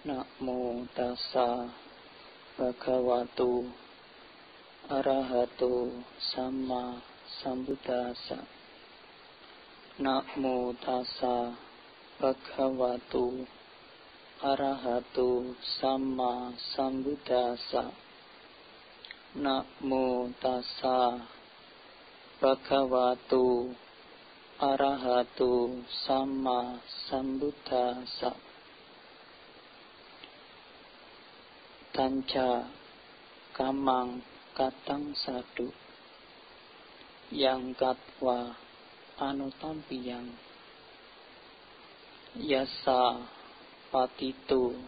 Namo tassa bhagavato arahato sama sambuddhassa. Namo tassa bhagavato arahato sama sambuddhassa. Namo tassa bhagavato arahato sama sambuddhassa. Tanca kamang katang sadu yang katwa anutampiang yasa patito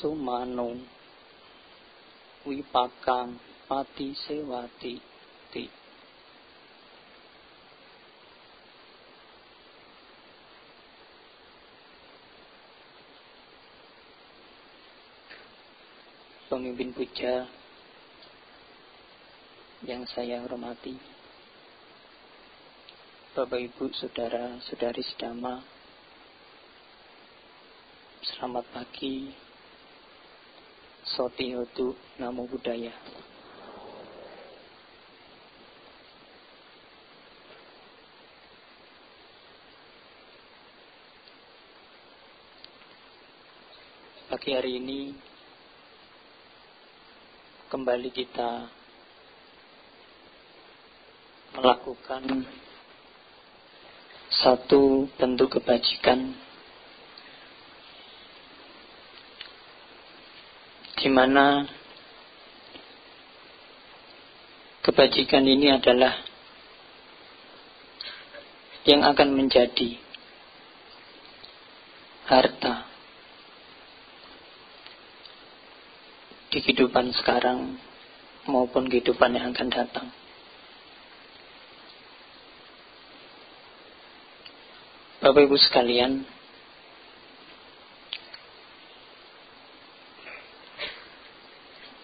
sumano wipakang pati sewati ti. Pemimpin puja yang saya hormati, Bapak Ibu, Saudara Saudari sedama, selamat pagi. Soti Hotu Namo Buddhaya. Pagi hari ini kembali kita melakukan satu bentuk kebajikan di mana kebajikan ini adalah yang akan menjadi harta di kehidupan sekarang maupun kehidupan yang akan datang. Bapak Ibu sekalian,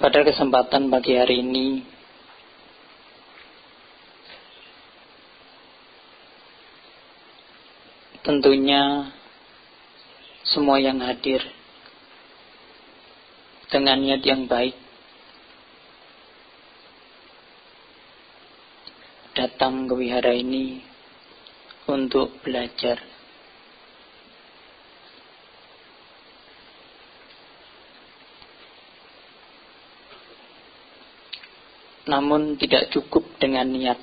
pada kesempatan pagi hari ini tentunya semua yang hadir dengan niat yang baik datang ke wihara ini untuk belajar. Namun tidak cukup dengan niat.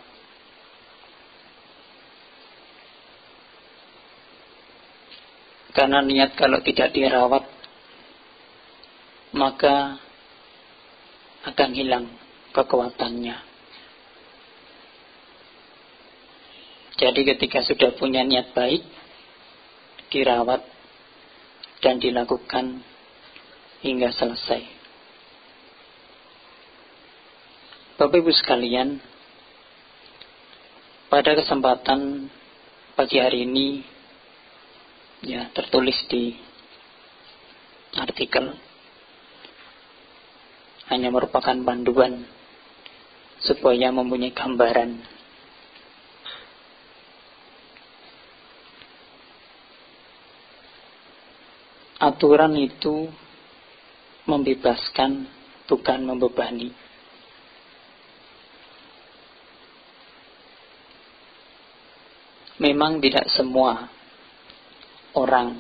Karena niat kalau tidak dirawat, maka akan hilang kekuatannya. Jadi ketika sudah punya niat baik, dirawat dan dilakukan hingga selesai. Bapak Ibu sekalian, pada kesempatan pagi hari ini, ya tertulis di artikel, hanya merupakan panduan supaya mempunyai gambaran. Aturan itu membebaskan, bukan membebani. Memang tidak semua orang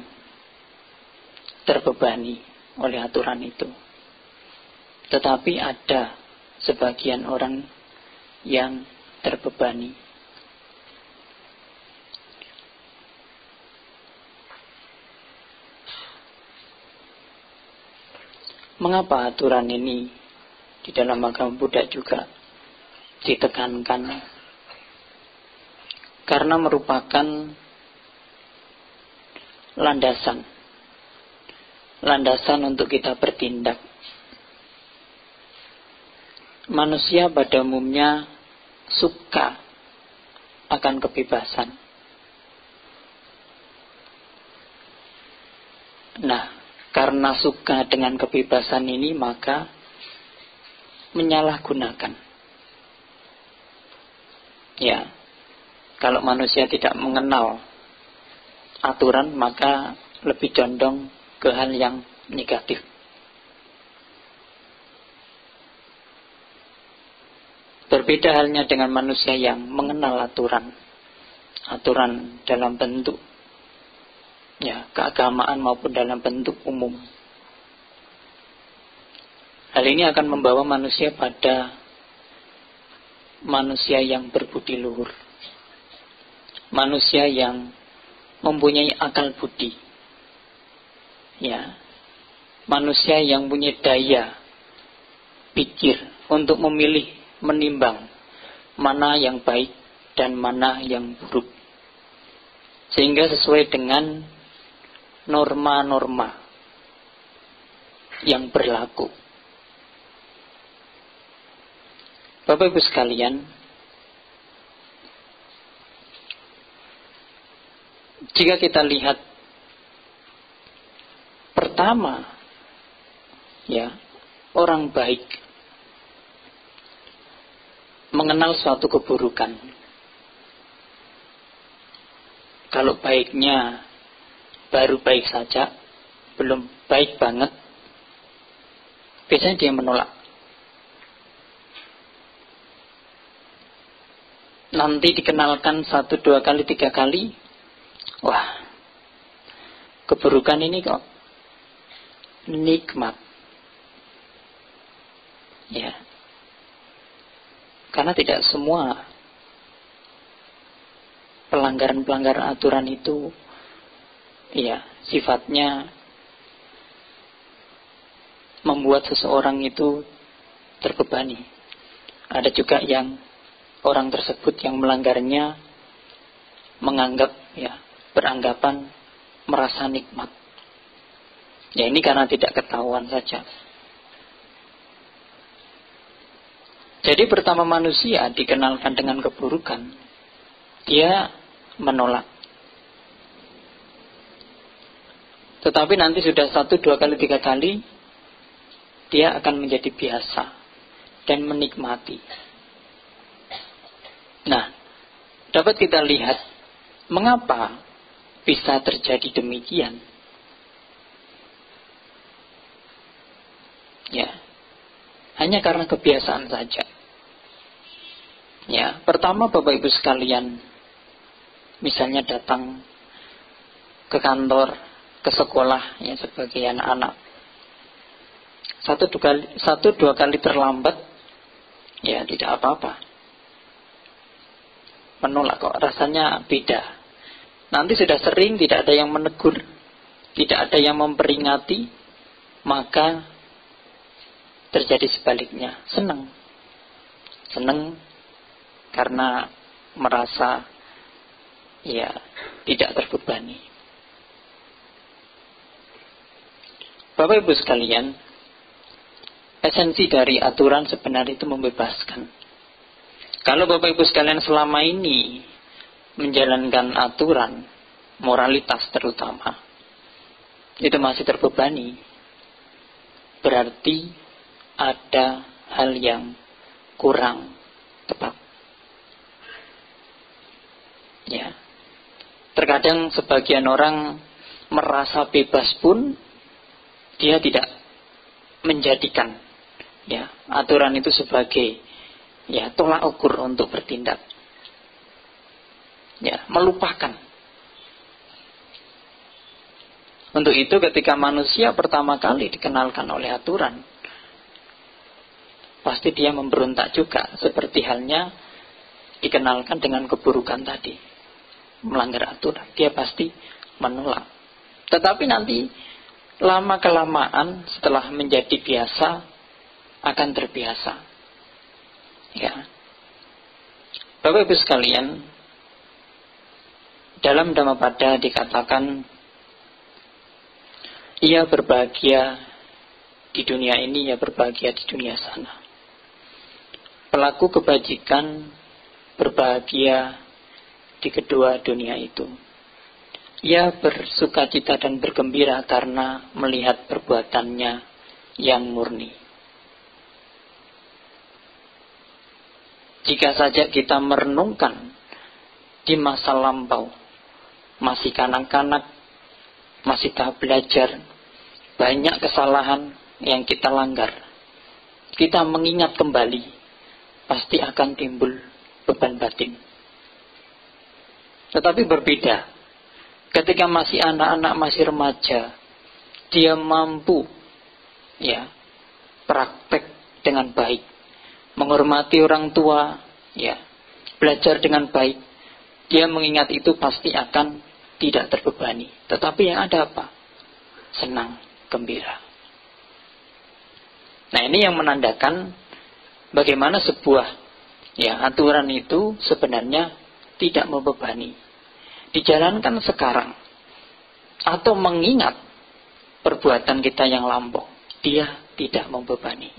terbebani oleh aturan itu. Tetapi ada sebagian orang yang terbebani. Mengapa aturan ini di dalam agama Buddha juga ditekankan? Karena merupakan landasan untuk kita bertindak. Manusia pada umumnya suka akan kebebasan. Nah, karena suka dengan kebebasan ini, maka menyalahgunakan. Ya, kalau manusia tidak mengenal aturan, maka lebih condong ke hal yang negatif. Berbeda halnya dengan manusia yang mengenal aturan. Aturan dalam bentuk keagamaan maupun dalam bentuk umum. Hal ini akan membawa manusia pada manusia yang berbudi luhur. Manusia yang mempunyai akal budi. Manusia yang punya daya pikir untuk memilih, menimbang mana yang baik dan mana yang buruk, sehingga sesuai dengan norma-norma yang berlaku. Bapak Ibu sekalian, jika kita lihat pertama, orang baik mengenal suatu keburukan. Kalau baiknya baru baik saja, belum baik banget, biasanya dia menolak. Nanti dikenalkan 1, 2 kali, 3 kali, wah, keburukan ini kok nikmat. Karena tidak semua pelanggaran-pelanggaran aturan itu sifatnya membuat seseorang itu terbebani. Ada juga yang orang tersebut yang melanggarnya menganggap beranggapan merasa nikmat. Ini karena tidak ketahuan saja. Jadi pertama manusia dikenalkan dengan keburukan, dia menolak. Tetapi nanti sudah 1, 2 kali, 3 kali, dia akan menjadi biasa dan menikmati. Nah, dapat kita lihat mengapa bisa terjadi demikian. Hanya karena kebiasaan saja. Pertama Bapak Ibu sekalian, misalnya datang ke kantor, ke sekolah sebagai anak-anak, 1, 2 kali terlambat, tidak apa-apa. Menolak kok, rasanya beda. Nanti sudah sering, tidak ada yang menegur, tidak ada yang memperingati, maka terjadi sebaliknya, senang karena merasa tidak terbebani. Bapak Ibu sekalian, esensi dari aturan sebenarnya itu membebaskan. Kalau Bapak Ibu sekalian selama ini menjalankan aturan, moralitas terutama, itu masih terbebani, berarti ada hal yang kurang tepat. Terkadang sebagian orang merasa bebas pun dia tidak menjadikan aturan itu sebagai tolak ukur untuk bertindak. Melupakan. Untuk itu ketika manusia pertama kali dikenalkan oleh aturan, pasti dia memberontak juga, seperti halnya dikenalkan dengan keburukan tadi, melanggar aturan, dia pasti menolak. Tetapi nanti lama-kelamaan setelah menjadi biasa, akan terbiasa. Bapak Ibu sekalian, dalam Dhammapada dikatakan, ia berbahagia di dunia ini, ia berbahagia di dunia sana. Pelaku kebajikan berbahagia di kedua dunia itu. Ia bersukacita dan bergembira karena melihat perbuatannya yang murni. Jika saja kita merenungkan di masa lampau, masih kanak-kanak, masih tahap belajar, banyak kesalahan yang kita langgar. Kita mengingat kembali, pasti akan timbul beban batin. Tetapi berbeda, ketika masih anak-anak, masih remaja, dia mampu praktek dengan baik, menghormati orang tua, belajar dengan baik. Dia mengingat itu pasti akan tidak terbebani. Tetapi yang ada apa? Senang, gembira. Nah, ini yang menandakan bagaimana sebuah aturan itu sebenarnya tidak membebani. Dijalankan sekarang atau mengingat perbuatan kita yang lampau, dia tidak membebani.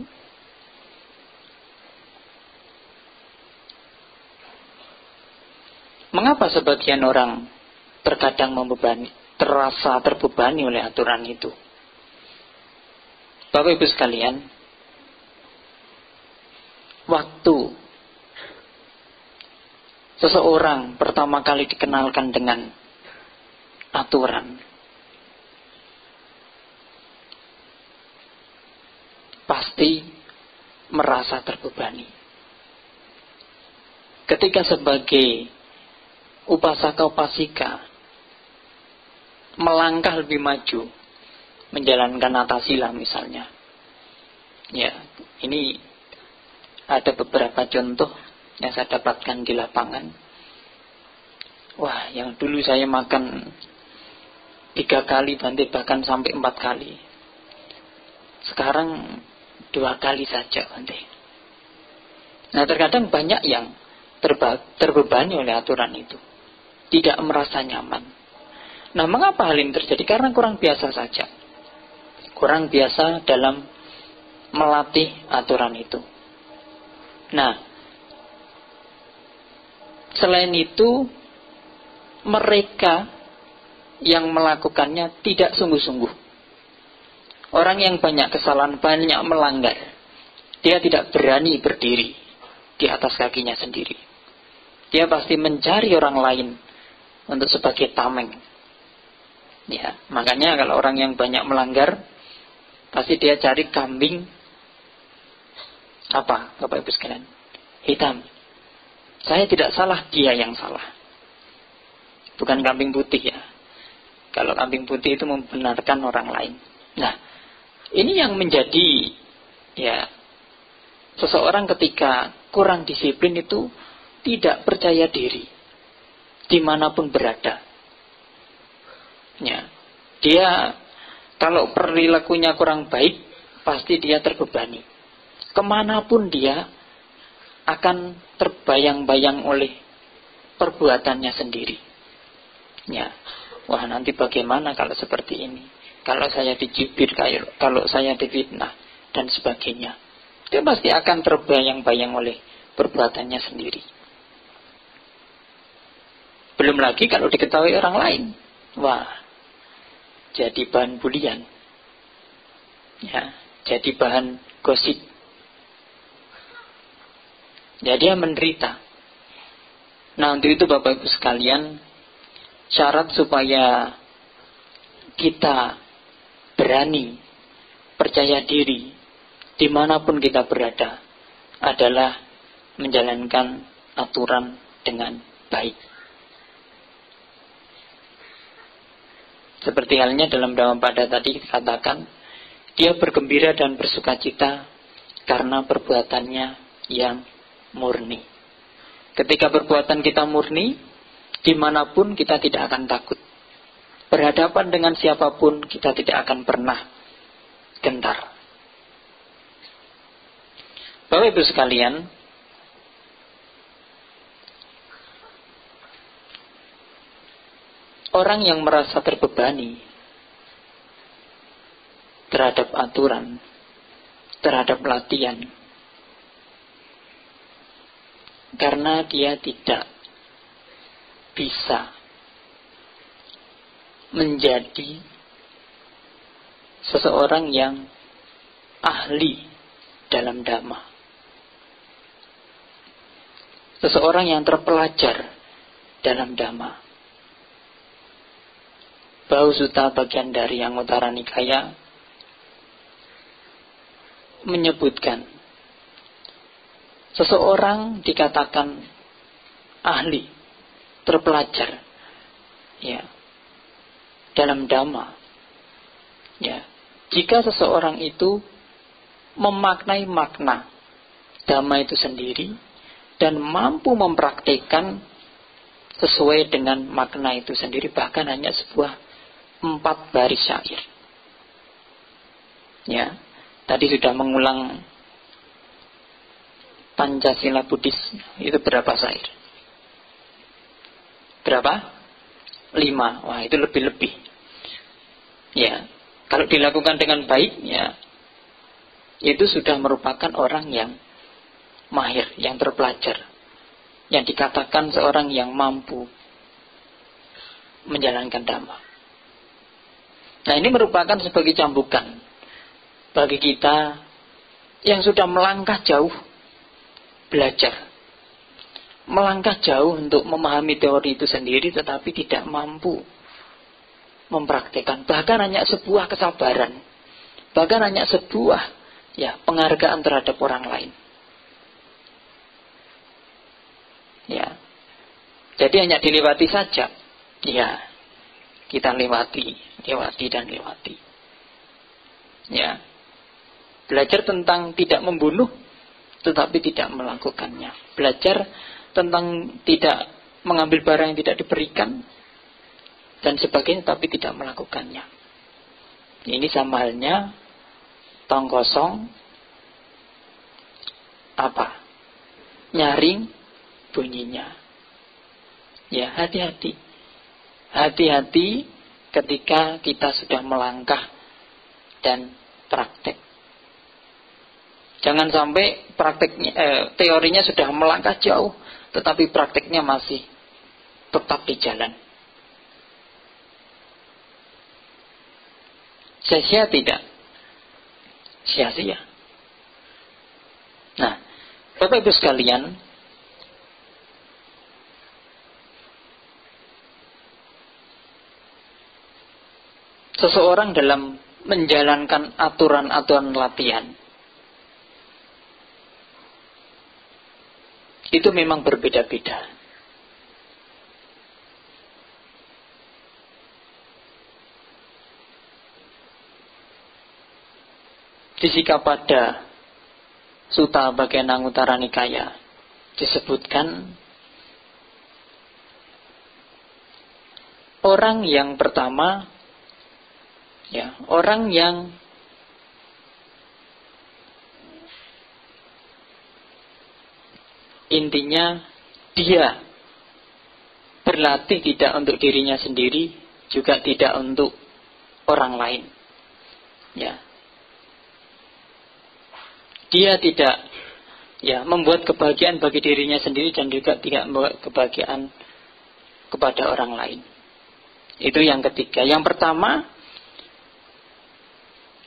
Mengapa sebagian orang terkadang terasa terbebani oleh aturan itu? Bapak Ibu sekalian, waktu seseorang pertama kali dikenalkan dengan aturan, pasti merasa terbebani. Ketika sebagai upasaka-upasika melangkah lebih maju, menjalankan natasila misalnya. Ini ada beberapa contoh yang saya dapatkan di lapangan. Wah, yang dulu saya makan 3 kali, bahkan sampai 4 kali. Sekarang 2 kali saja, Nah, terkadang banyak yang terbebani oleh aturan itu, tidak merasa nyaman. Nah, mengapa hal ini terjadi? Karena kurang biasa saja. Kurang biasa dalam melatih aturan itu. Nah, selain itu, mereka yang melakukannya tidak sungguh-sungguh. Orang yang banyak kesalahan, banyak melanggar, dia tidak berani berdiri di atas kakinya sendiri. Dia pasti mencari orang lain untuk sebagai tameng. Makanya kalau orang yang banyak melanggar, pasti dia cari kambing apa, Bapak Ibu sekalian? Hitam. Saya tidak salah, dia yang salah. Bukan kambing putih ya. Kalau kambing putih itu membenarkan orang lain. Nah, ini yang menjadi seseorang ketika kurang disiplin itu tidak percaya diri dimanapun berada. Dia kalau perilakunya kurang baik, pasti dia terbebani. Kemanapun dia akan terbayang-bayang oleh perbuatannya sendiri. Wah, nanti bagaimana kalau seperti ini? Kalau saya dicibir, kalau saya difitnah, dan sebagainya. Dia pasti akan terbayang-bayang oleh perbuatannya sendiri. Belum lagi kalau diketahui orang lain. Wah, jadi bahan bulian. Jadi bahan gosip. Dia menderita. Nah, untuk itu Bapak Ibu sekalian, syarat supaya kita berani, percaya diri, dimanapun kita berada, adalah menjalankan aturan dengan baik. Seperti halnya dalam Dhammapada tadi dikatakan, dia bergembira dan bersukacita karena perbuatannya yang murni. Ketika perbuatan kita murni, dimanapun kita tidak akan takut. Berhadapan dengan siapapun kita tidak akan pernah gentar. Bapak Ibu sekalian, orang yang merasa terbebani terhadap aturan, terhadap latihan, karena dia tidak bisa menjadi seseorang yang ahli dalam dhamma, seseorang yang terpelajar dalam dhamma. Bau Sutta bagian dari Anguttara Nikaya menyebutkan seseorang dikatakan ahli, terpelajar, ya, dalam Dhamma, ya, jika seseorang itu memaknai makna Dhamma itu sendiri dan mampu mempraktikkan sesuai dengan makna itu sendiri, bahkan hanya sebuah 4 baris syair. Ya, tadi sudah mengulang Pancasila Buddhis, itu berapa syair? Berapa? 5. Wah, itu lebih-lebih. Ya, kalau dilakukan dengan baik, ya, itu sudah merupakan orang yang mahir, yang terpelajar, yang dikatakan seorang yang mampu menjalankan Dhamma. Nah, ini merupakan sebagai cambukan bagi kita yang sudah melangkah jauh belajar, melangkah jauh untuk memahami teori itu sendiri, tetapi tidak mampu mempraktikkan, bahkan hanya sebuah kesabaran, bahkan hanya sebuah, ya, penghargaan terhadap orang lain. Ya, jadi hanya dilewati saja. Ya, kita lewati dan lewati. Ya, belajar tentang tidak membunuh, tetapi tidak melakukannya. Belajar tentang tidak mengambil barang yang tidak diberikan dan sebagainya, tapi tidak melakukannya. Ini sama halnya tong kosong apa? Nyaring bunyinya. Ya, hati-hati. Hati-hati ketika kita sudah melangkah dan praktek. Jangan sampai prakteknya, teorinya sudah melangkah jauh, tetapi prakteknya masih tetap di jalan. Sia-sia tidak? Sia-sia. Nah, Bapak Ibu sekalian, seseorang dalam menjalankan aturan-aturan latihan itu memang berbeda-beda. Di Sikapada Sutta bagian Anguttara Nikaya disebutkan orang yang pertama, ya, orang yang intinya dia berlatih tidak untuk dirinya sendiri, juga tidak untuk orang lain. Ya. Dia tidak, ya, membuat kebahagiaan bagi dirinya sendiri dan juga tidak membuat kebahagiaan kepada orang lain. Itu yang ketiga. Yang pertama,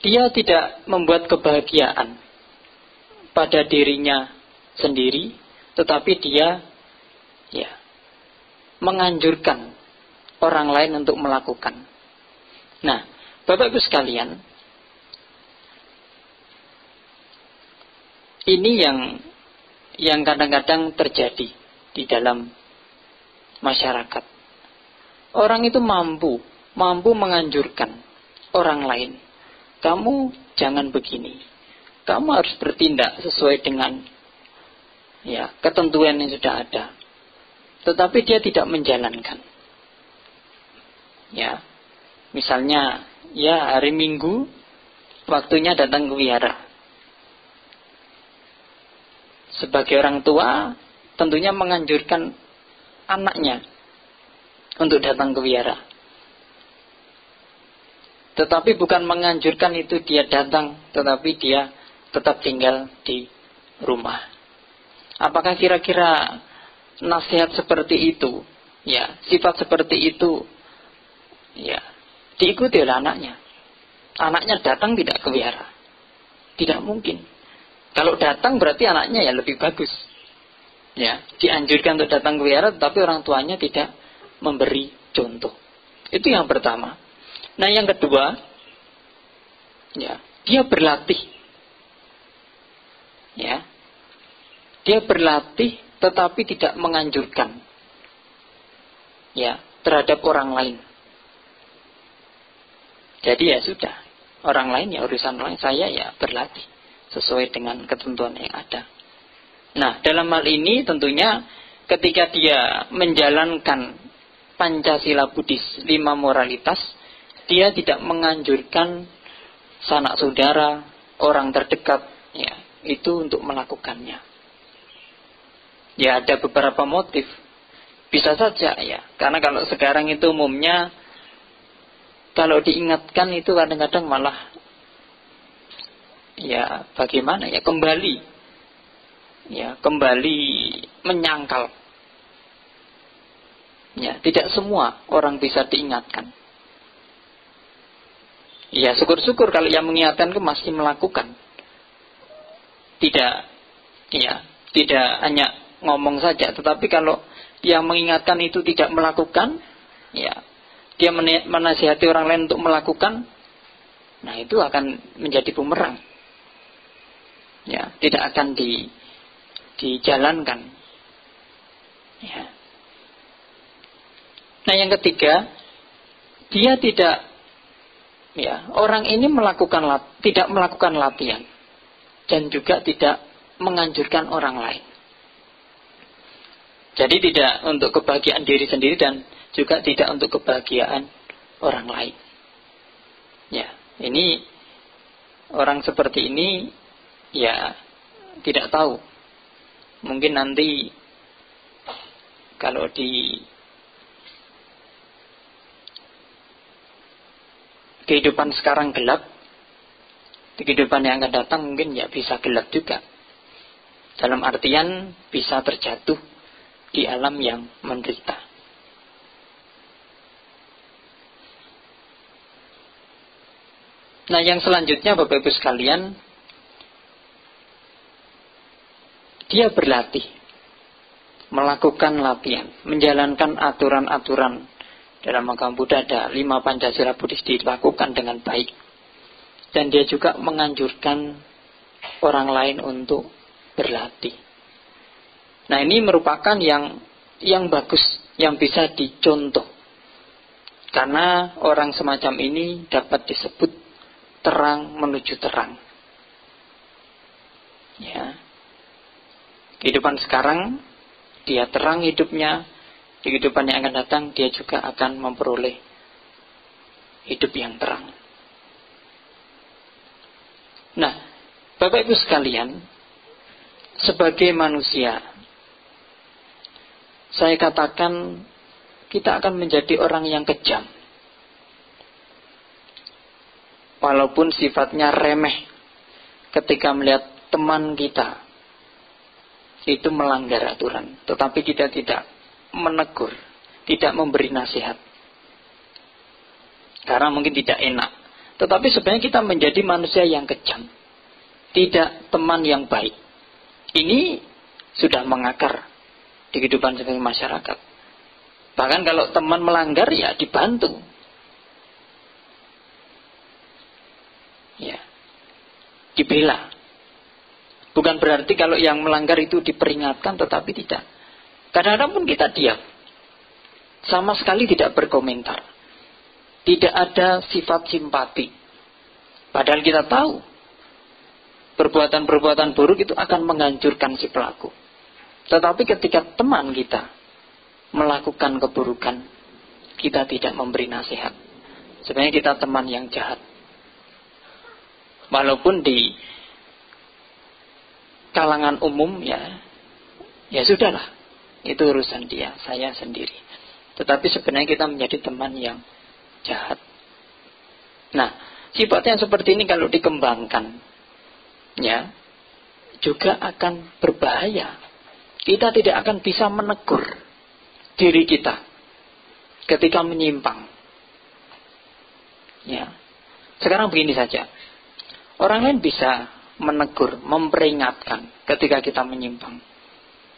dia tidak membuat kebahagiaan pada dirinya sendiri, tetapi dia, ya, menganjurkan orang lain untuk melakukan. Nah, Bapak Ibu sekalian, ini yang kadang-kadang terjadi di dalam masyarakat. Orang itu mampu menganjurkan orang lain. Kamu jangan begini. Kamu harus bertindak sesuai dengan, ya, ketentuan yang sudah ada. Tetapi dia tidak menjalankan. Ya. Misalnya, ya, hari Minggu waktunya datang ke wihara. Sebagai orang tua tentunya menganjurkan anaknya untuk datang ke wihara. Tetapi bukan menganjurkan itu dia datang, tetapi dia tetap tinggal di rumah. Apakah kira-kira nasihat seperti itu, ya, sifat seperti itu, ya, diikuti oleh anaknya? Anaknya datang tidak ke wihara? Tidak mungkin. Kalau datang berarti anaknya ya lebih bagus. Ya, dianjurkan untuk datang ke wihara, tetapi orang tuanya tidak memberi contoh. Itu yang pertama. Nah, yang kedua, ya, dia berlatih. Ya. Dia berlatih tetapi tidak menganjurkan. Ya, terhadap orang lain. Jadi ya sudah, orang lain ya urusan lain, saya ya berlatih sesuai dengan ketentuan yang ada. Nah, dalam hal ini tentunya ketika dia menjalankan Pancasila Buddhis 5 moralitas, dia tidak menganjurkan sanak saudara, orang terdekat, ya, itu untuk melakukannya. Ya, ada beberapa motif. Bisa saja ya, karena kalau sekarang itu umumnya kalau diingatkan itu kadang-kadang malah ya bagaimana ya, kembali menyangkal. Ya, tidak semua orang bisa diingatkan. Ya, syukur-syukur kalau yang mengingatkan itu masih melakukan. Tidak hanya ngomong saja, tetapi kalau yang mengingatkan itu tidak melakukan, ya, dia menasihati orang lain untuk melakukan, nah itu akan menjadi bumerang. Ya, tidak akan dijalankan. Ya. Nah, yang ketiga, dia tidak, ya, orang ini tidak melakukan latihan dan juga tidak menganjurkan orang lain. Jadi tidak untuk kebahagiaan diri sendiri dan juga tidak untuk kebahagiaan orang lain. Ya, ini orang seperti ini ya tidak tahu. Mungkin nanti kalau di kehidupan sekarang gelap, di kehidupan yang akan datang mungkin ya bisa gelap juga. Dalam artian bisa terjatuh di alam yang menderita. Nah, yang selanjutnya Bapak Ibu sekalian, dia berlatih, melakukan latihan, menjalankan aturan-aturan. Dalam agama Buddha ada 5 Pancasila Buddhis dilakukan dengan baik. Dan dia juga menganjurkan orang lain untuk berlatih. Nah, ini merupakan yang bagus, yang bisa dicontoh. Karena orang semacam ini dapat disebut terang menuju terang. Ya. Kehidupan sekarang, dia terang hidupnya. Di kehidupan yang akan datang, dia juga akan memperoleh hidup yang terang. Nah, Bapak Ibu sekalian, sebagai manusia, saya katakan kita akan menjadi orang yang kejam. Walaupun sifatnya remeh ketika melihat teman kita itu melanggar aturan, tetapi kita tidak menegur, tidak memberi nasihat. Karena mungkin tidak enak. Tetapi sebenarnya kita menjadi manusia yang kejam, tidak teman yang baik. Ini sudah mengakar di kehidupan sebagai masyarakat. Bahkan kalau teman melanggar ya dibantu. Ya. Dibela. Bukan berarti kalau yang melanggar itu diperingatkan, tetapi tidak. Kadang-kadang pun kita diam. Sama sekali tidak berkomentar. Tidak ada sifat simpati. Padahal kita tahu perbuatan-perbuatan buruk itu akan menghancurkan si pelaku. Tetapi ketika teman kita melakukan keburukan, kita tidak memberi nasihat. Sebenarnya kita teman yang jahat. Walaupun di kalangan umum ya sudahlah. Itu urusan dia, saya sendiri. Tetapi sebenarnya kita menjadi teman yang jahat. Nah, sifat yang seperti ini kalau dikembangkan, ya, juga akan berbahaya. Kita tidak akan bisa menegur diri kita ketika menyimpang. Ya. Sekarang begini saja. Orang lain bisa menegur, memperingatkan ketika kita menyimpang.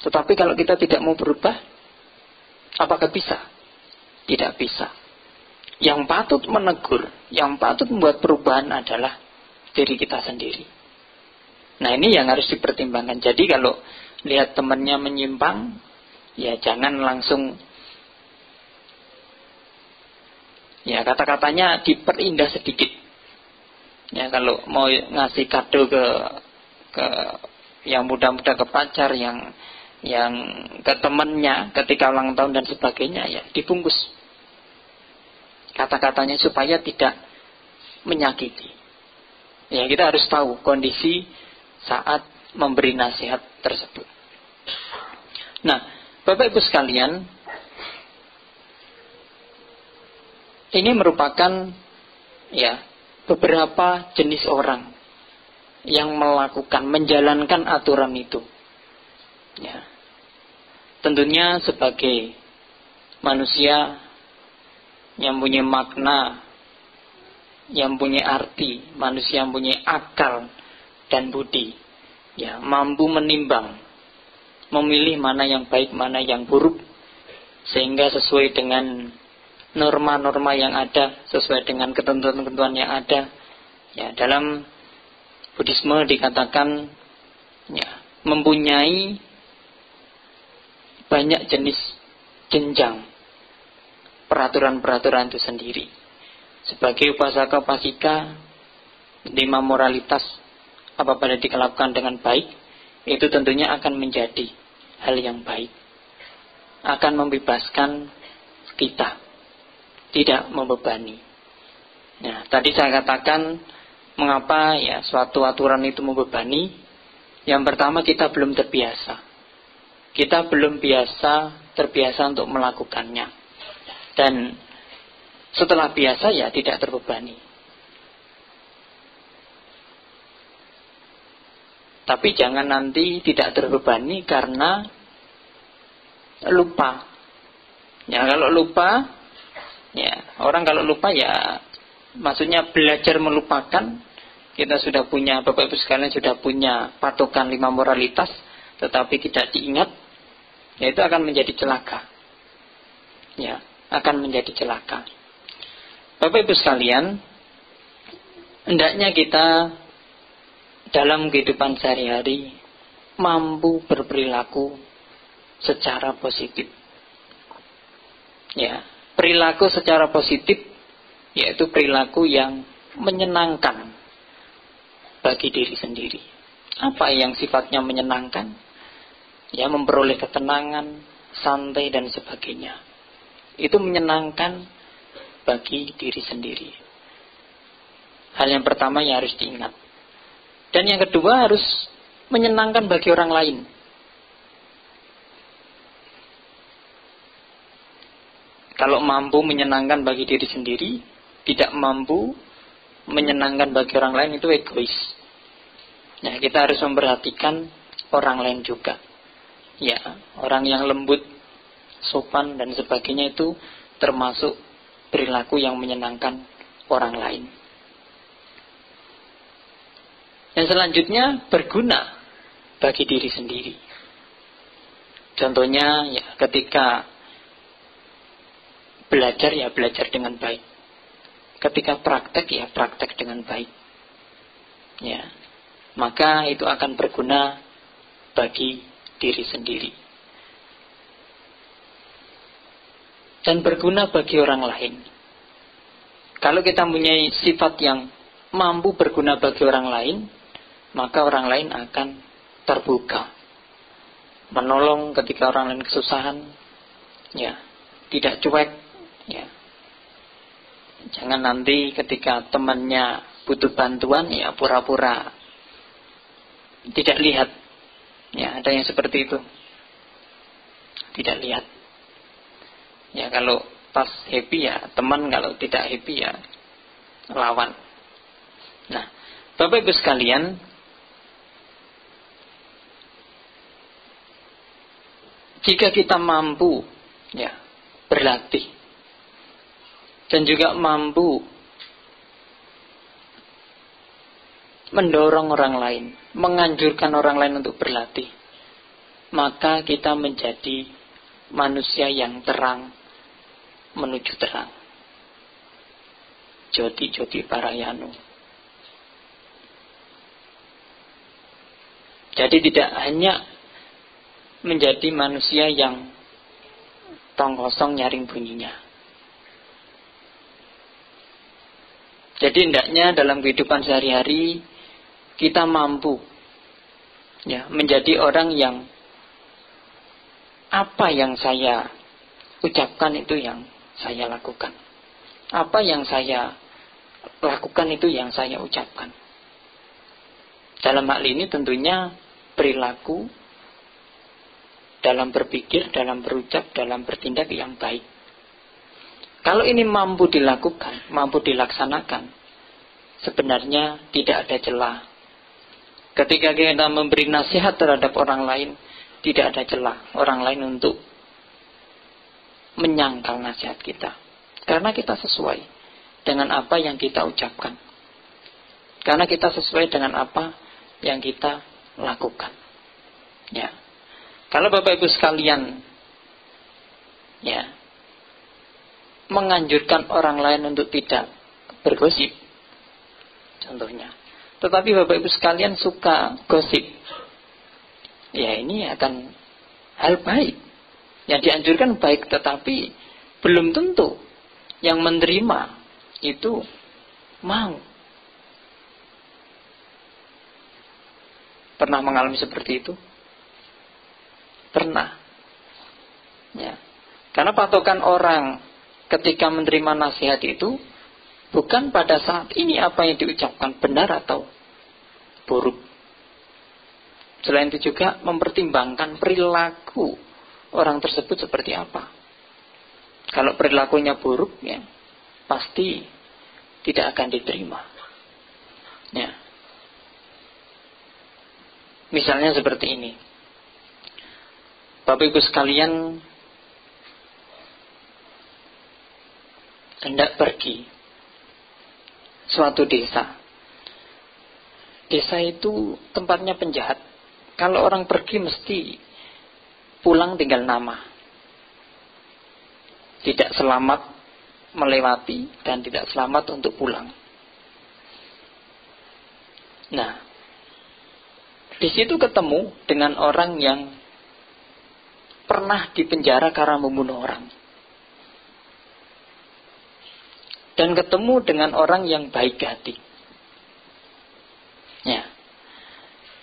Tetapi kalau kita tidak mau berubah, apakah bisa? Tidak bisa. Yang patut menegur, yang patut membuat perubahan adalah diri kita sendiri. Nah, ini yang harus dipertimbangkan. Jadi kalau lihat temannya menyimpang, ya jangan langsung, ya kata-katanya diperindah sedikit. Ya kalau mau ngasih kado ke yang muda-muda, ke pacar, yang ke temannya ketika ulang tahun dan sebagainya, ya dibungkus kata-katanya supaya tidak menyakiti. Ya kita harus tahu kondisi saat memberi nasihat tersebut. Nah, Bapak Ibu sekalian, ini merupakan ya beberapa jenis orang yang melakukan, menjalankan aturan itu. Ya. Tentunya sebagai manusia yang punya makna, yang punya arti, manusia yang punya akal dan budi, ya mampu menimbang, memilih mana yang baik, mana yang buruk, sehingga sesuai dengan norma-norma yang ada, sesuai dengan ketentuan-ketentuan yang ada. Ya, dalam Buddhisme dikatakan ya, mempunyai banyak jenis jenjang peraturan-peraturan itu sendiri. Sebagai upasaka-upasika, 5 moralitas apabila dilakukan dengan baik, itu tentunya akan menjadi hal yang baik. Akan membebaskan kita, tidak membebani. Nah, tadi saya katakan mengapa ya suatu aturan itu membebani. Yang pertama, kita belum terbiasa. Kita belum terbiasa untuk melakukannya. Dan setelah biasa ya tidak terbebani. Tapi jangan nanti tidak terbebani karena lupa. Ya kalau lupa, ya orang kalau lupa ya maksudnya belajar melupakan. Kita sudah punya, Bapak Ibu sekalian sudah punya patokan 5 moralitas, tetapi tidak diingat, ya itu akan menjadi celaka. Ya, akan menjadi celaka. Bapak Ibu sekalian, hendaknya kita dalam kehidupan sehari-hari mampu berperilaku secara positif. Ya, perilaku secara positif yaitu perilaku yang menyenangkan bagi diri sendiri. Apa yang sifatnya menyenangkan? Ya, memperoleh ketenangan, santai dan sebagainya. Itu menyenangkan bagi diri sendiri. Hal yang pertama yang harus diingat. Dan yang kedua harus menyenangkan bagi orang lain. Kalau mampu menyenangkan bagi diri sendiri, tidak mampu menyenangkan bagi orang lain, itu egois. Nah, kita harus memperhatikan orang lain juga. Ya, orang yang lembut, sopan dan sebagainya itu termasuk perilaku yang menyenangkan orang lain. Yang selanjutnya berguna bagi diri sendiri. Contohnya ya ketika belajar ya belajar dengan baik. Ketika praktek ya praktek dengan baik. Ya, maka itu akan berguna bagi diri sendiri. Dan berguna bagi orang lain. Kalau kita mempunyai sifat yang mampu berguna bagi orang lain, maka orang lain akan terbuka. Menolong ketika orang lain kesusahan, ya, tidak cuek, ya. Jangan nanti ketika temannya butuh bantuan, ya pura-pura tidak lihat. Ya, ada yang seperti itu. Tidak lihat. Ya, kalau pas happy ya teman, kalau tidak happy ya lawan. Nah, Bapak Ibu sekalian, jika kita mampu ya berlatih dan juga mampu mendorong orang lain, menganjurkan orang lain untuk berlatih, maka kita menjadi manusia yang terang menuju terang. Joti Parayano. Jadi tidak hanya menjadi manusia yang tong kosong nyaring bunyinya. Jadi hendaknya dalam kehidupan sehari-hari kita mampu menjadi orang yang apa yang saya ucapkan itu yang saya lakukan. Apa yang saya lakukan itu yang saya ucapkan. Dalam hal ini tentunya perilaku dalam berpikir, dalam berucap, dalam bertindak yang baik. Kalau ini mampu dilakukan, mampu dilaksanakan, sebenarnya tidak ada celah. Ketika kita memberi nasihat terhadap orang lain, tidak ada celah orang lain untuk menyangkal nasihat kita. Karena kita sesuai dengan apa yang kita ucapkan. Karena kita sesuai dengan apa yang kita lakukan. Ya. Kalau Bapak Ibu sekalian menganjurkan orang lain untuk tidak bergosip, contohnya. Tetapi Bapak Ibu sekalian suka gosip, ya ini akan hal baik. Yang dianjurkan baik, tetapi belum tentu yang menerima itu mau. Pernah mengalami seperti itu? Pernah. Ya. Karena patokan orang ketika menerima nasihat itu bukan pada saat ini apa yang diucapkan benar atau buruk. Selain itu juga mempertimbangkan perilaku orang tersebut seperti apa. Kalau perilakunya buruk, ya pasti tidak akan diterima. Ya. Misalnya seperti ini. Bapak Ibu sekalian hendak pergi suatu desa. Desa itu tempatnya penjahat. Kalau orang pergi mesti pulang tinggal nama. Tidak selamat melewati dan tidak selamat untuk pulang. Nah, di situ ketemu dengan orang yang pernah dipenjara karena membunuh orang. Dan ketemu dengan orang yang baik hati. Ya.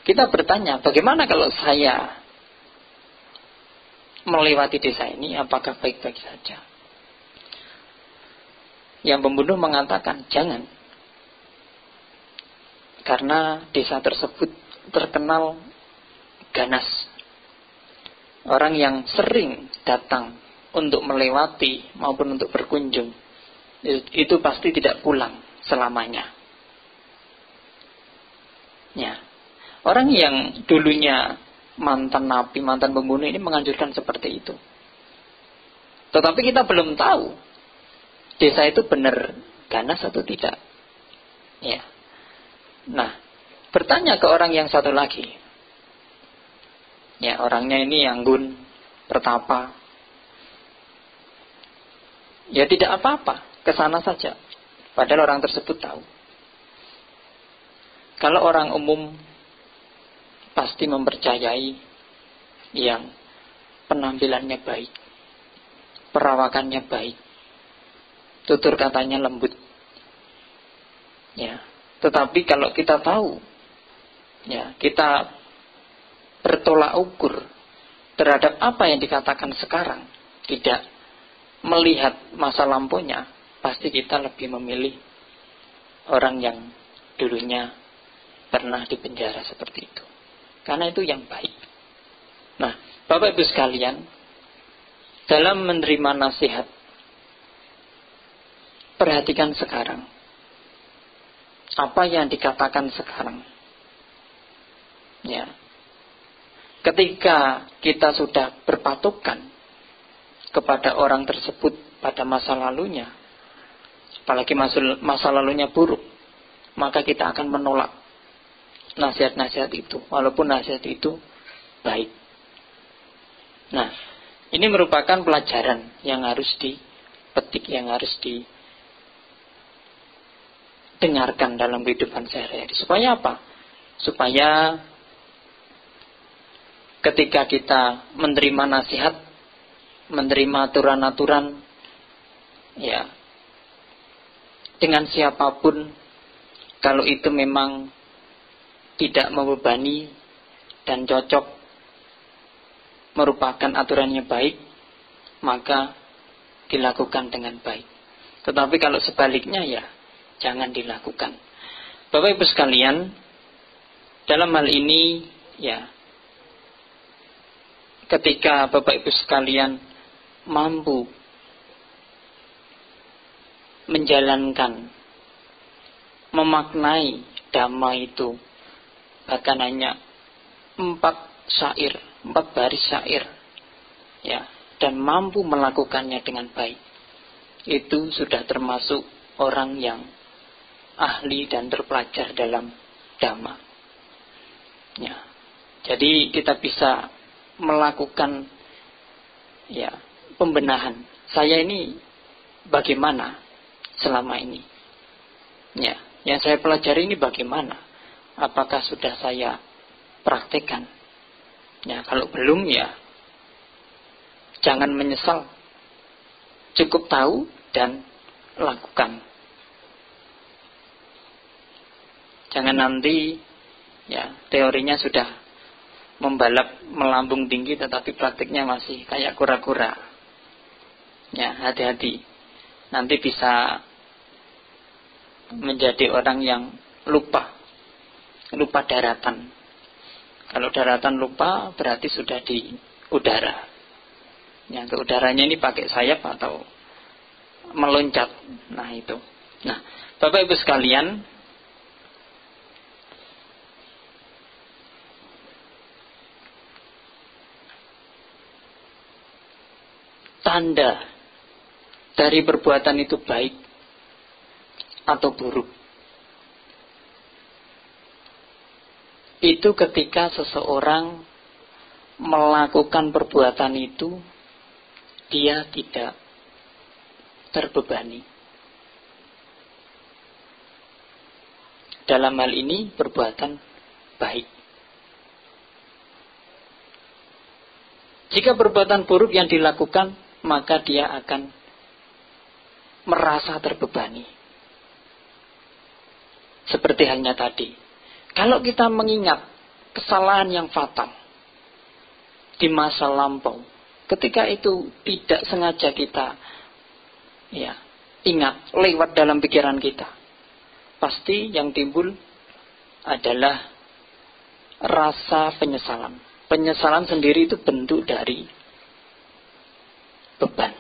Kita bertanya, bagaimana kalau saya melewati desa ini, apakah baik-baik saja? Yang pembunuh mengatakan, jangan. Karena desa tersebut terkenal ganas. Orang yang sering datang untuk melewati maupun untuk berkunjung, itu pasti tidak pulang selamanya. Ya. Orang yang dulunya mantan napi, mantan pembunuh ini menganjurkan seperti itu. Tetapi kita belum tahu desa itu benar ganas atau tidak. Ya. Nah, bertanya ke orang yang satu lagi. Ya, orangnya ini anggun, pertapa. Ya tidak apa-apa, ke sana saja. Padahal orang tersebut tahu. Kalau orang umum pasti mempercayai yang penampilannya baik, perawakannya baik, tutur katanya lembut. Ya, tetapi kalau kita tahu, ya kita bertolak ukur terhadap apa yang dikatakan sekarang, tidak melihat masa lampaunya, pasti kita lebih memilih orang yang dulunya pernah dipenjara seperti itu. Karena itu yang baik. Nah, Bapak Ibu sekalian, dalam menerima nasihat, perhatikan sekarang. Apa yang dikatakan sekarang. Ya. Ketika kita sudah berpatokan kepada orang tersebut pada masa lalunya, apalagi masa lalunya buruk, maka kita akan menolak nasihat-nasihat itu, walaupun nasihat itu baik. Nah, ini merupakan pelajaran yang harus dipetik, yang harus dengarkan dalam kehidupan sehari-hari. Supaya apa? Supaya ketika kita menerima nasihat, menerima aturan-aturan, ya, dengan siapapun, kalau itu memang tidak membebani dan cocok, merupakan aturannya baik, maka dilakukan dengan baik. Tetapi kalau sebaliknya, ya jangan dilakukan. Bapak Ibu sekalian, dalam hal ini, ya, ketika Bapak Ibu sekalian mampu menjalankan, memaknai dhamma itu, bahkan hanya 4 baris syair, ya, dan mampu melakukannya dengan baik, itu sudah termasuk orang yang ahli dan terpelajar dalam dhamma. Ya, jadi kita bisa melakukan, ya, pembenahan. Saya ini bagaimana selama ini? Ya, yang saya pelajari ini bagaimana? Apakah sudah saya praktekkan? Ya, kalau belum, ya jangan menyesal. Cukup tahu dan lakukan. Jangan nanti, ya, teorinya sudah membalap melambung tinggi, tetapi praktiknya masih kayak kura-kura. Ya, hati-hati. Nanti bisa menjadi orang yang lupa daratan. Kalau daratan lupa, berarti sudah di udara. Ya, untuk udaranya ini pakai sayap atau meloncat. Nah, itu. Nah, Bapak Ibu sekalian, tanda dari perbuatan itu baik atau buruk itu ketika seseorang melakukan perbuatan itu, dia tidak terbebani. Dalam hal ini perbuatan baik. Jika perbuatan buruk yang dilakukan, maka dia akan merasa terbebani. Seperti halnya tadi, kalau kita mengingat kesalahan yang fatal di masa lampau, ketika itu tidak sengaja kita, ya, ingat, lewat dalam pikiran kita, pasti yang timbul adalah rasa penyesalan. Penyesalan sendiri itu bentuk dari beban.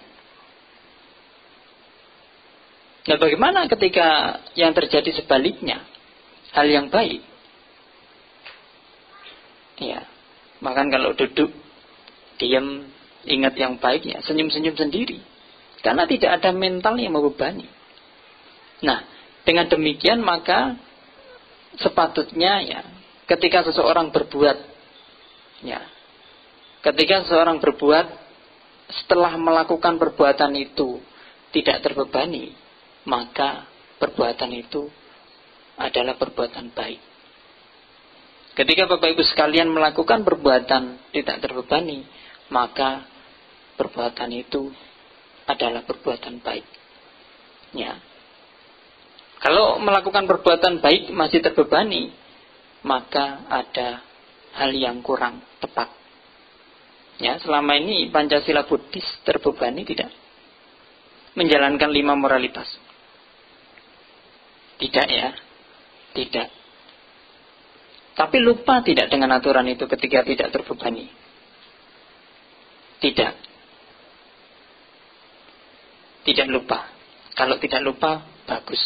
Nah, bagaimana ketika yang terjadi sebaliknya, hal yang baik? Ya, makan kalau duduk, diam, ingat yang baik, ya, senyum-senyum sendiri. Karena tidak ada mental yang membebani. Nah, dengan demikian maka sepatutnya, ya, ketika seseorang berbuat, ya, ketika seseorang berbuat setelah melakukan perbuatan itu tidak terbebani, maka perbuatan itu adalah perbuatan baik. Ketika Bapak Ibu sekalian melakukan perbuatan tidak terbebani, maka perbuatan itu adalah perbuatan baik. Ya. Kalau melakukan perbuatan baik masih terbebani, maka ada hal yang kurang tepat. Ya, selama ini Pancasila Buddhis terbebani tidak? Menjalankan 5 moralitas. Tidak, ya. Tidak. Tapi lupa tidak dengan aturan itu ketika tidak terbebani? Tidak. Tidak lupa. Kalau tidak lupa, bagus.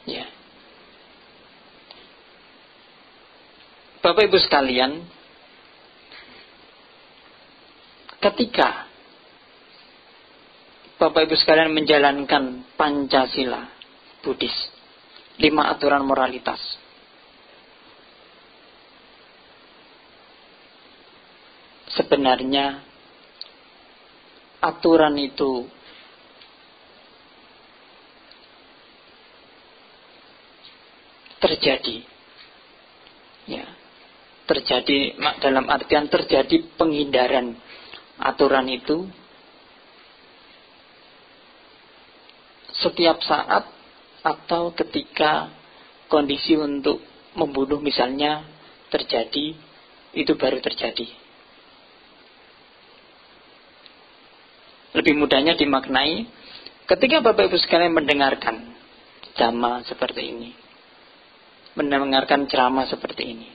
Ya. Bapak Ibu sekalian, ketika Bapak Ibu sekalian menjalankan Pancasila Buddhis, 5 aturan moralitas, sebenarnya aturan itu terjadi. Ya, terjadi dalam artian terjadi penghindaran aturan itu setiap saat atau ketika kondisi untuk membunuh misalnya terjadi, itu baru terjadi. Lebih mudahnya dimaknai ketika Bapak Ibu sekalian mendengarkan ceramah seperti ini, mendengarkan ceramah seperti ini.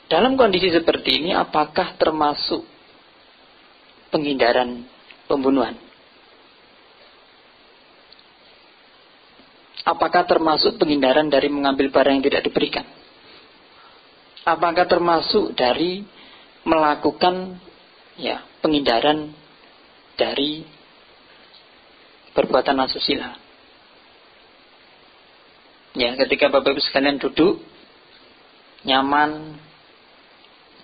Dalam kondisi seperti ini, apakah termasuk penghindaran pembunuhan? Apakah termasuk penghindaran dari mengambil barang yang tidak diberikan? Apakah termasuk dari melakukan penghindaran dari perbuatan asusila? Ya, ketika Bapak Ibu sekalian duduk nyaman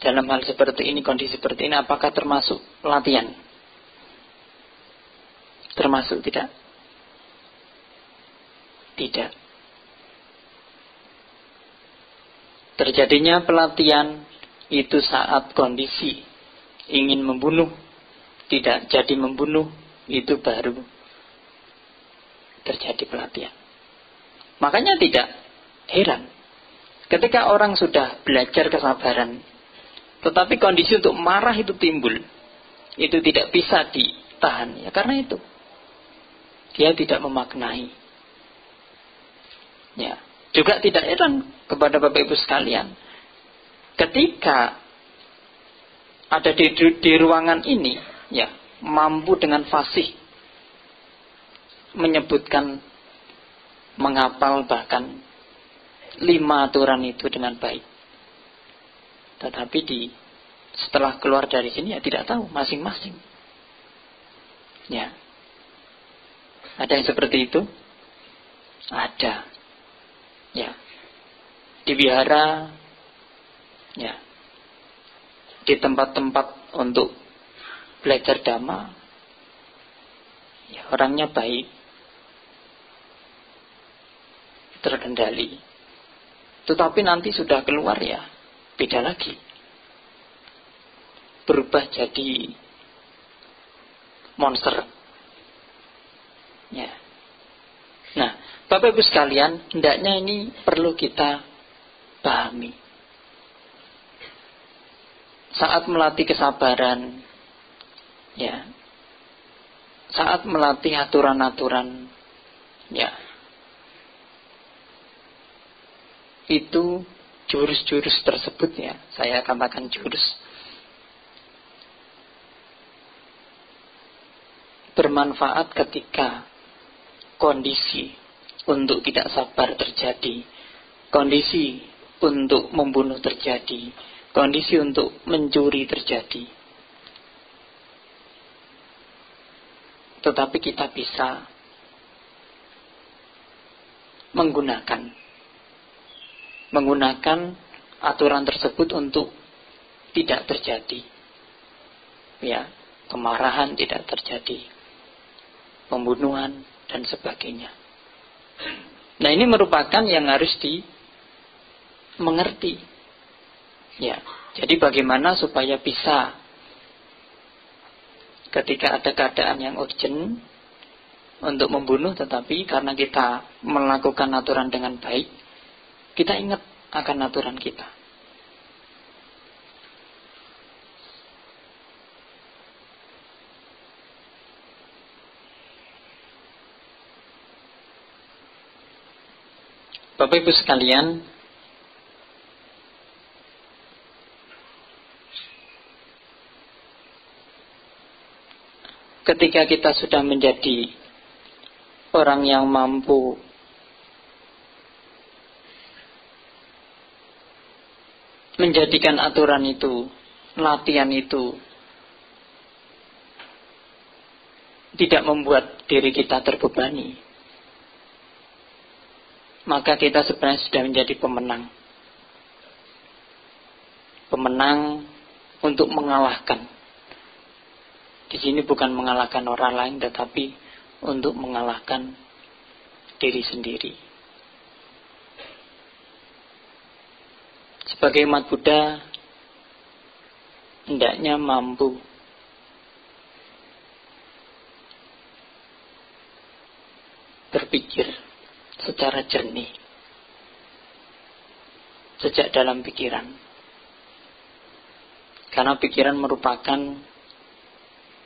dalam hal seperti ini, kondisi seperti ini, apakah termasuk latihan? Termasuk tidak? Tidak. Terjadinya pelatihan itu saat kondisi ingin membunuh, tidak jadi membunuh, itu baru terjadi pelatihan. Makanya tidak heran ketika orang sudah belajar kesabaran, tetapi kondisi untuk marah itu timbul, itu tidak bisa ditahan. Ya karena itu dia tidak memaknai. Ya, juga tidak heran kepada Bapak Ibu sekalian, ketika ada di ruangan ini, ya mampu dengan fasih menyebutkan, menghafal bahkan 5 aturan itu dengan baik. Tetapi setelah keluar dari sini ya tidak tahu masing-masing. Ya. Ada yang seperti itu? Ada. Ya. Di wihara, ya. Di tempat-tempat untuk belajar dhamma, ya orangnya baik, terkendali. Tetapi nanti sudah keluar ya beda lagi, berubah jadi monster. Ya. Nah, Bapak Ibu sekalian, hendaknya ini perlu kita pahami. Saat melatih kesabaran, ya, saat melatih aturan-aturan, ya, itu jurus-jurus tersebut, ya, saya katakan jurus, bermanfaat ketika kondisi untuk tidak sabar terjadi, kondisi untuk membunuh terjadi, kondisi untuk mencuri terjadi. Tetapi kita bisa menggunakan aturan tersebut untuk tidak terjadi. Ya, kemarahan tidak terjadi, pembunuhan dan sebagainya. Nah, ini merupakan yang harus dimengerti. Ya, jadi bagaimana supaya bisa ketika ada keadaan yang urgent untuk membunuh, tetapi karena kita melakukan aturan dengan baik, kita ingat akan aturan kita. Bapak Ibu sekalian, ketika kita sudah menjadi orang yang mampu menjadikan aturan itu, latihan itu tidak membuat diri kita terbebani, maka kita sebenarnya sudah menjadi pemenang. Pemenang untuk mengalahkan. Di sini bukan mengalahkan orang lain, tetapi untuk mengalahkan diri sendiri. Sebagai umat Buddha, hendaknya mampu berpikir secara jernih sejak dalam pikiran. Karena pikiran merupakan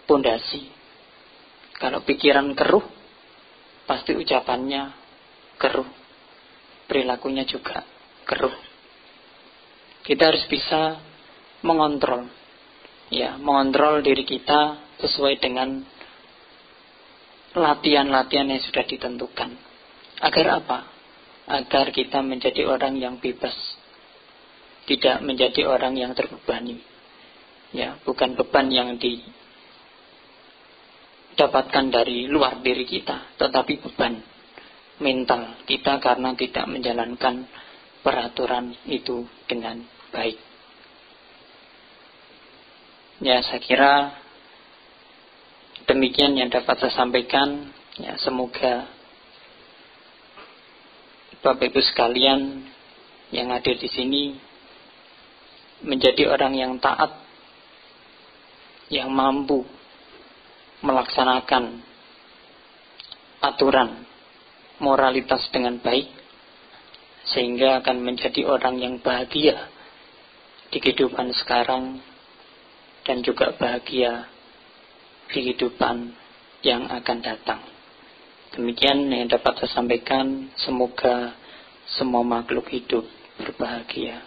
pondasi. Kalau pikiran keruh, pasti ucapannya keruh, perilakunya juga keruh. Kita harus bisa mengontrol, mengontrol diri kita sesuai dengan latihan-latihan yang sudah ditentukan. Agar apa? Agar kita menjadi orang yang bebas, tidak menjadi orang yang terbebani. Bukan beban yang didapatkan dari luar diri kita, tetapi beban mental kita karena tidak menjalankan peraturan itu dengan baik. Saya kira demikian yang dapat saya sampaikan. Semoga Bapak Ibu sekalian yang hadir di sini menjadi orang yang taat, yang mampu melaksanakan aturan moralitas dengan baik, sehingga akan menjadi orang yang bahagia di kehidupan sekarang dan juga bahagia di kehidupan yang akan datang. Demikian yang dapat saya sampaikan. Semoga semua makhluk hidup berbahagia.